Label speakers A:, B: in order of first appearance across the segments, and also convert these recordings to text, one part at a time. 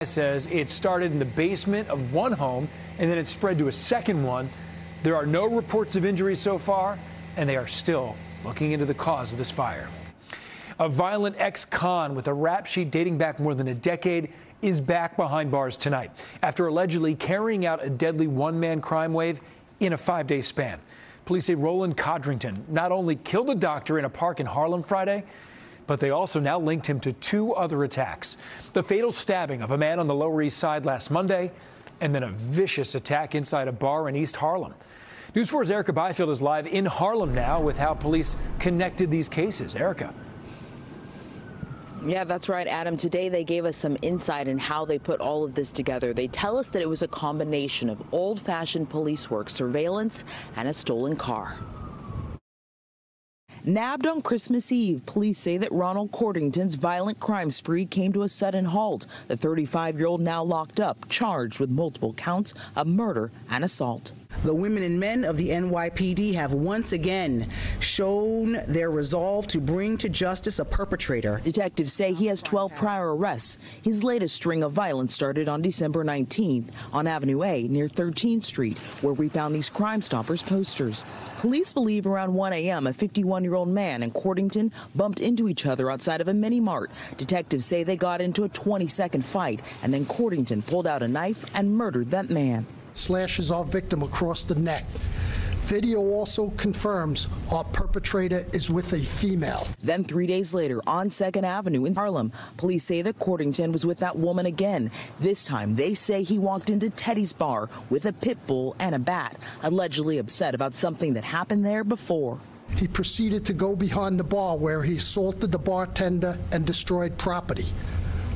A: Says it started in the basement of one home and then it spread to a second one. There are no reports of injuries so far, and they are still looking into the cause of this fire. A violent ex-con with a rap sheet dating back more than a decade is back behind bars tonight after allegedly carrying out a deadly one-man crime wave in a 5-day span. Police say Roland Codrington not only killed a doctor in a park in Harlem Friday, but they also now linked him to 2 other attacks. The fatal stabbing of a man on the Lower East Side last Monday, and then a vicious attack inside a bar in East Harlem. News 4's Erica Byfield is live in Harlem now with how police connected these cases. Erica.
B: Yeah, that's right, Adam. Today they gave us some insight in how they put all of this together. They tell us that it was a combination of old-fashioned police work, surveillance, and a stolen car. Nabbed on Christmas Eve, police say that Ronald Cordington's violent crime spree came to a sudden halt. The 35-year-old now locked up, charged with multiple counts of murder and assault.
C: The women and men of the NYPD have once again shown their resolve to bring to justice a perpetrator.
B: Detectives say he has 12 prior arrests. His latest string of violence started on December 19th on Avenue A near 13th Street, where we found these Crime Stoppers posters. Police believe around 1 a.m. a 51-year-old man and Cordington bumped into each other outside of a mini-mart. Detectives say they got into a 20-second fight, and then Cordington pulled out a knife and murdered that man.
D: Slashes our victim across the neck. Video also confirms our perpetrator is with a female.
B: Then 3 days later, on 2nd Avenue in Harlem, police say that Cordington was with that woman again. This time, they say he walked into Teddy's bar with a pit bull and a bat, allegedly upset about something that happened there before.
D: He proceeded to go behind the bar where he assaulted the bartender and destroyed property.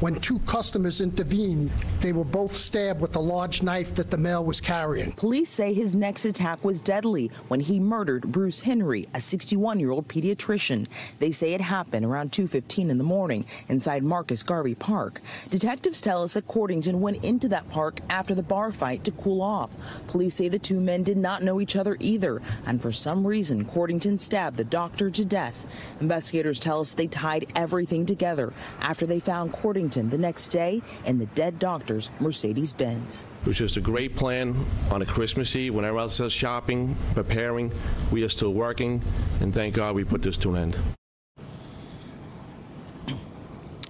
D: When 2 customers intervened, they were both stabbed with a large knife that the male was carrying.
B: Police say his next attack was deadly when he murdered Bruce Henry, a 61-year-old pediatrician. They say it happened around 2:15 in the morning inside Marcus Garvey Park. Detectives tell us that Cordington went into that park after the bar fight to cool off. Police say the 2 men did not know each other either, and for some reason, Cordington stabbed the doctor to death. Investigators tell us they tied everything together after they found Cordington the next day in the dead doctor's Mercedes-Benz.
E: It was just a great plan on a Christmas Eve when everyone else is shopping, preparing. We are still working, and thank God we put this to an end.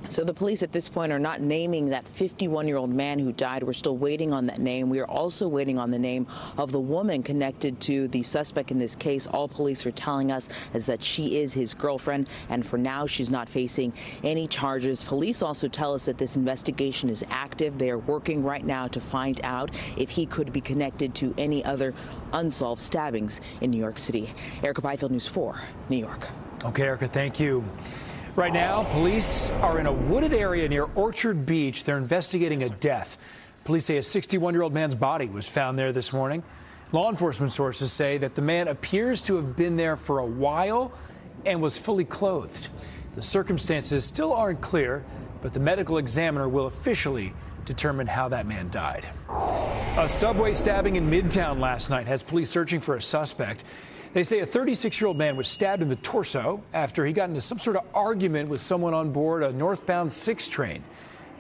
B: So the police at this point are not naming that 51-year-old man who died. We're still waiting on that name. We are also waiting on the name of the woman connected to the suspect in this case. All police are telling us is that she is his girlfriend, and for now she's not facing any charges. Police also tell us that this investigation is active. They are working right now to find out if he could be connected to any other unsolved stabbings in New York City. Erica Byfield, News 4, New York.
A: Okay, Erica, thank you. Right now, police are in a wooded area near Orchard Beach. They're investigating a death. Police say a 61-year-old man's body was found there this morning. Law enforcement sources say that the man appears to have been there for a while and was fully clothed. The circumstances still aren't clear, but the medical examiner will officially determine how that man died. A subway stabbing in Midtown last night has police searching for a suspect. They say a 36-year-old man was stabbed in the torso after he got into some sort of argument with someone on board a northbound 6 train.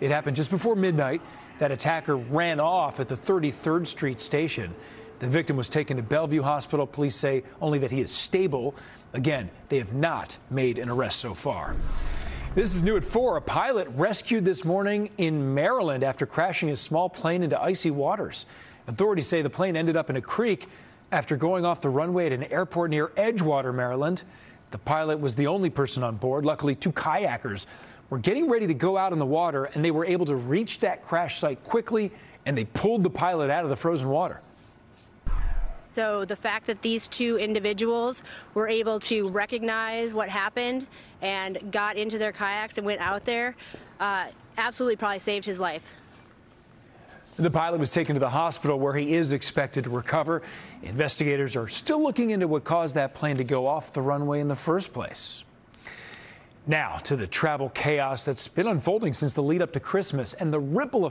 A: It happened just before midnight. That attacker ran off at the 33rd Street station. The victim was taken to Bellevue Hospital. Police say only that he is stable. Again, they have not made an arrest so far. This is new at 4. A pilot rescued this morning in Maryland after crashing his small plane into icy waters. Authorities say the plane ended up in a creek after going off the runway at an airport near Edgewater, Maryland. The pilot was the only person on board. Luckily, 2 kayakers were getting ready to go out in the water, and they were able to reach that crash site quickly, and they pulled the pilot out of the frozen water.
F: So the fact that these 2 individuals were able to recognize what happened and got into their kayaks and went out there absolutely probably saved his life.
A: The pilot was taken to the hospital where he is expected to recover. Investigators are still looking into what caused that plane to go off the runway in the first place. Now to the travel chaos that's been unfolding since the lead up to Christmas and the ripple